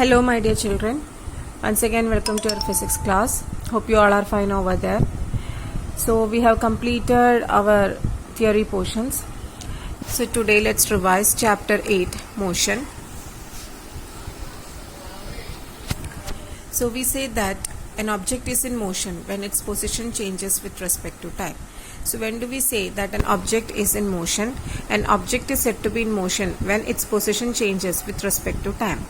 Hello my dear children, once again welcome to our physics class. Hope you all are fine over there. So we have completed our theory portions. So today let's revise chapter 8, motion. So we say that an object is in motion when its position changes with respect to time. So when do we say that an object is in motion? An object is said to be in motion when its position changes with respect to time.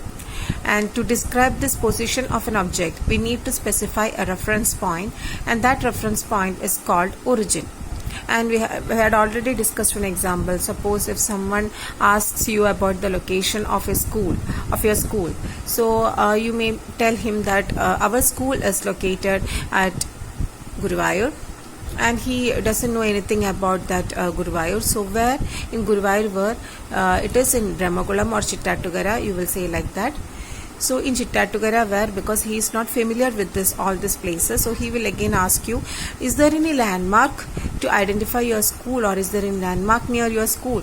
And to describe this position of an object, we need to specify a reference point, and that reference point is called origin. And we had already discussed an example. Suppose if someone asks you about the location of your school, so you may tell him that our school is located at Guruvayur, and he doesn't know anything about that Guruvayur. So where in Guruvayur, where it is in Brahmakulam or Chittatugara, you will say like that. So in Chittatugara, where, because he is not familiar with all these places, so he will again ask you, is there any landmark to identify your school, or is there any landmark near your school?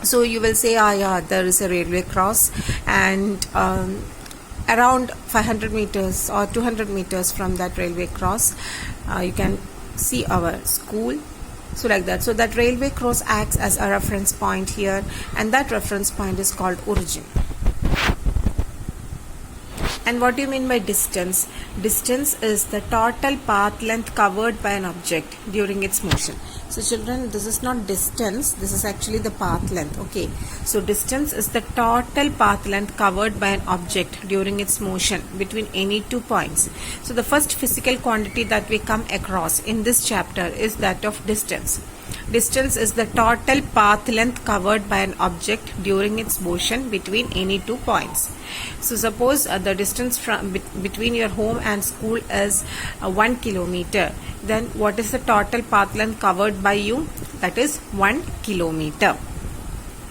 So you will say, yeah, there is a railway cross, and around 500 meters or 200 meters from that railway cross, you can see our school. So like that. So that railway cross acts as a reference point here, and that reference point is called origin. And what do you mean by distance? Distance is the total path length covered by an object during its motion. So children, this is not distance, this is actually the path length. Okay, so distance is the total path length covered by an object during its motion between any 2 points. So the first physical quantity that we come across in this chapter is that of distance. Distance is the total path length covered by an object during its motion between any 2 points. So suppose the distance between your home and school is 1 kilometer. Then what is the total path length covered by you? That is 1 kilometer.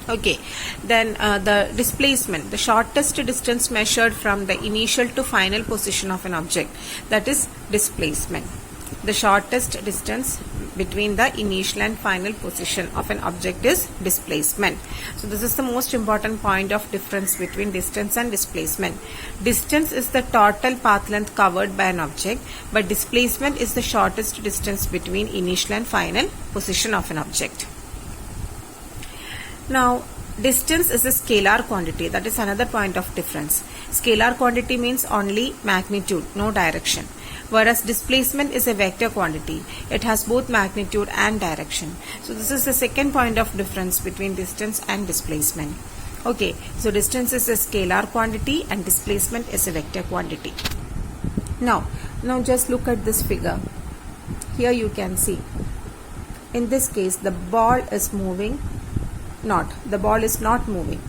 Okay, then the displacement, the shortest distance measured from the initial to final position of an object, that is displacement. The shortest distance between the initial and final position of an object is displacement. So this is the most important point of difference between distance and displacement. Distance is the total path length covered by an object, but displacement is the shortest distance between initial and final position of an object. Now, distance is a scalar quantity. That is another point of difference. Scalar quantity means only magnitude, no direction. Whereas displacement is a vector quantity. It has both magnitude and direction. So this is the second point of difference between distance and displacement. Okay, so distance is a scalar quantity and displacement is a vector quantity. Now just look at this figure. Here you can see, in this case the ball is moving. The ball is not moving.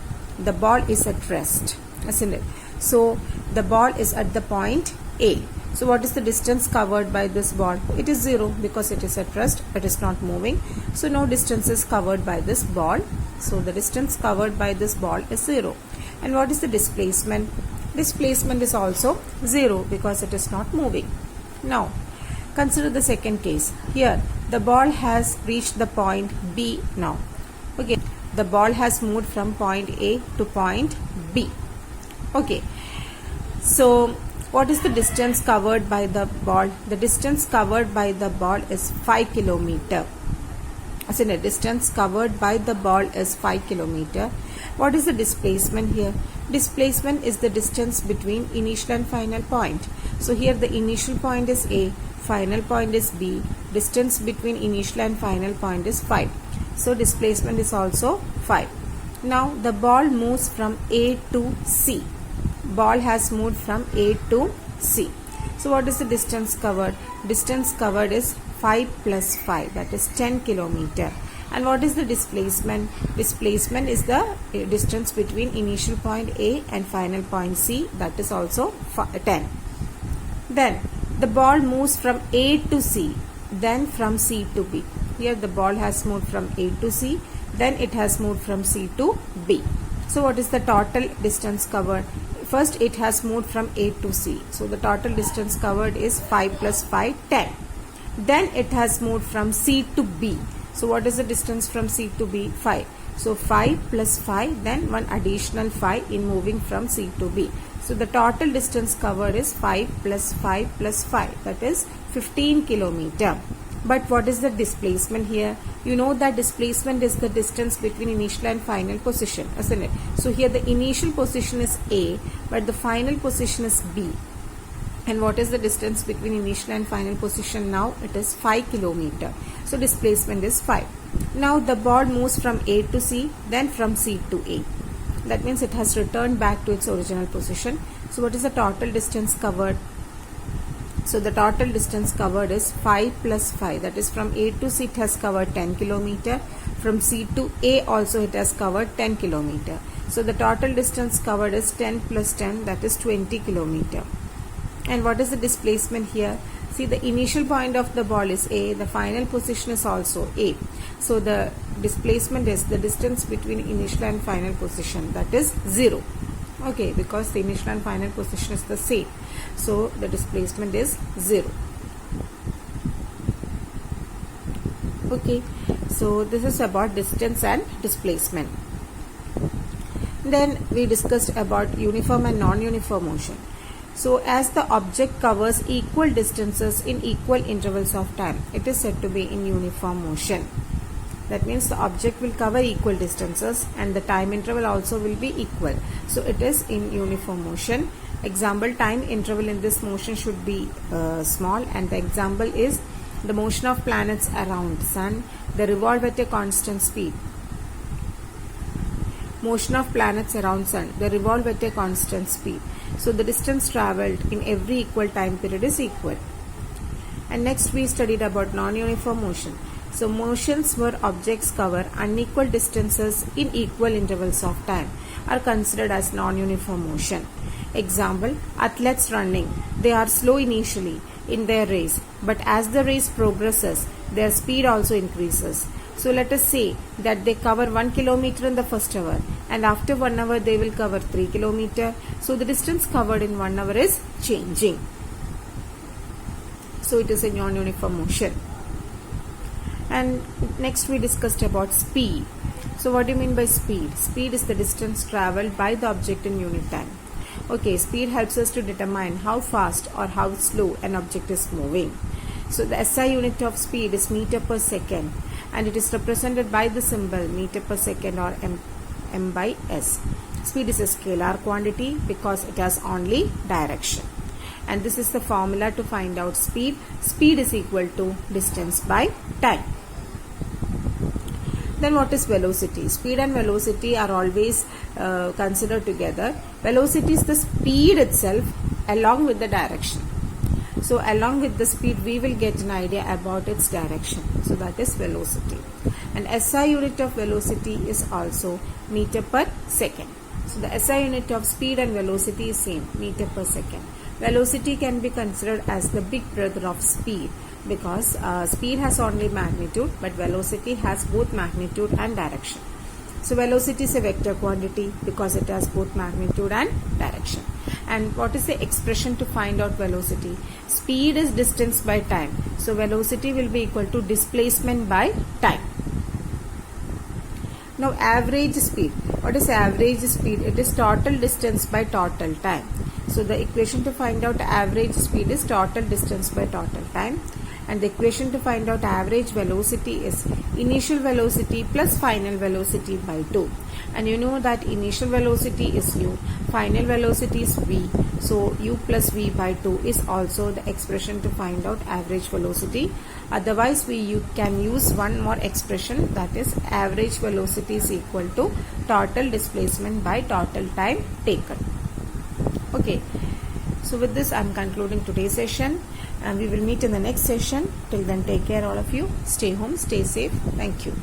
The ball is at rest, isn't it? So the ball is at the point A. So what is the distance covered by this ball? It is 0 because it is at rest, it is not moving. So no distance is covered by this ball. So the distance covered by this ball is 0. And what is the displacement? Displacement is also 0 because it is not moving. Now consider the second case. Here the ball has reached the point B now. Okay, the ball has moved from point A to point B. Okay, so what is the distance covered by the ball? The distance covered by the ball is 5 kilometer. As in, the distance covered by the ball is 5 kilometer. What is the displacement here? Displacement is the distance between initial and final point. So here the initial point is A, final point is B. Distance between initial and final point is 5. So displacement is also 5. Now the ball moves from A to C. Ball has moved from A to C. So what is the distance covered? Distance covered is 5 plus 5, that is 10 kilometer. And what is the displacement? Displacement is the distance between initial point A and final point C, that is also 10. Then the ball moves from A to C, then from C to B. Here the ball has moved from A to C, then it has moved from C to B. So what is the total distance covered? First it has moved from A to C. So the total distance covered is 5 plus 5, 10. Then it has moved from C to B. So what is the distance from C to B? 5. So 5 plus 5, then one additional 5 in moving from C to B. So the total distance covered is 5 plus 5 plus 5, that is 15 kilometer. But what is the displacement here? You know that displacement is the distance between initial and final position, isn't it? So here the initial position is A, but the final position is B. And what is the distance between initial and final position now? It is 5 kilometer. So displacement is 5. Now the ball moves from A to C, then from C to A. That means it has returned back to its original position. So what is the total distance covered? So the total distance covered is 5 plus 5. That is from A to C it has covered 10 kilometer. From C to A also it has covered 10 kilometer. So the total distance covered is 10 plus 10, that is 20 kilometer. And what is the displacement here? See, the initial point of the ball is A, the final position is also A. So the displacement is the distance between initial and final position, that is 0. Okay, because the initial and final position is the same. So the displacement is 0. Okay, so this is about distance and displacement. Then we discussed about uniform and non-uniform motion. So as the object covers equal distances in equal intervals of time, it is said to be in uniform motion. That means the object will cover equal distances and the time interval also will be equal. So it is in uniform motion. Example, time interval in this motion should be small, and the example is the motion of planets around sun. They revolve at a constant speed. Motion of planets around sun. They revolve at a constant speed. So the distance travelled in every equal time period is equal. And next we studied about non-uniform motion. So motions where objects cover unequal distances in equal intervals of time are considered as non-uniform motion. Example, athletes running. They are slow initially in their race, but as the race progresses, their speed also increases. So let us say that they cover 1 kilometer in the first hour, and after 1 hour they will cover 3 kilometer. So the distance covered in 1 hour is changing. So it is a non-uniform motion. And next we discussed about speed. So what do you mean by speed? Speed is the distance travelled by the object in unit time. Okay, speed helps us to determine how fast or how slow an object is moving. So the SI unit of speed is meter per second, and it is represented by the symbol meter per second or m by s. Speed is a scalar quantity because it has only direction. And this is the formula to find out speed. Speed is equal to distance by time. Then what is velocity? Speed and velocity are always considered together. Velocity is the speed itself along with the direction. So along with the speed we will get an idea about its direction. So that is velocity. And SI unit of velocity is also meter per second. So the SI unit of speed and velocity is same, meter per second. Velocity can be considered as the big brother of speed because speed has only magnitude, but velocity has both magnitude and direction. So velocity is a vector quantity because it has both magnitude and direction. And what is the expression to find out velocity? Speed is distance by time. So velocity will be equal to displacement by time. Now average speed. What is average speed? It is total distance by total time. So the equation to find out average speed is total distance by total time. And the equation to find out average velocity is initial velocity plus final velocity by 2. And you know that initial velocity is u, final velocity is v. So u plus v by 2 is also the expression to find out average velocity. Otherwise you can use one more expression, that is average velocity is equal to total displacement by total time taken. Okay. So with this I am concluding today's session, and we will meet in the next session. Till then, take care all of you. Stay home, stay safe. Thank you.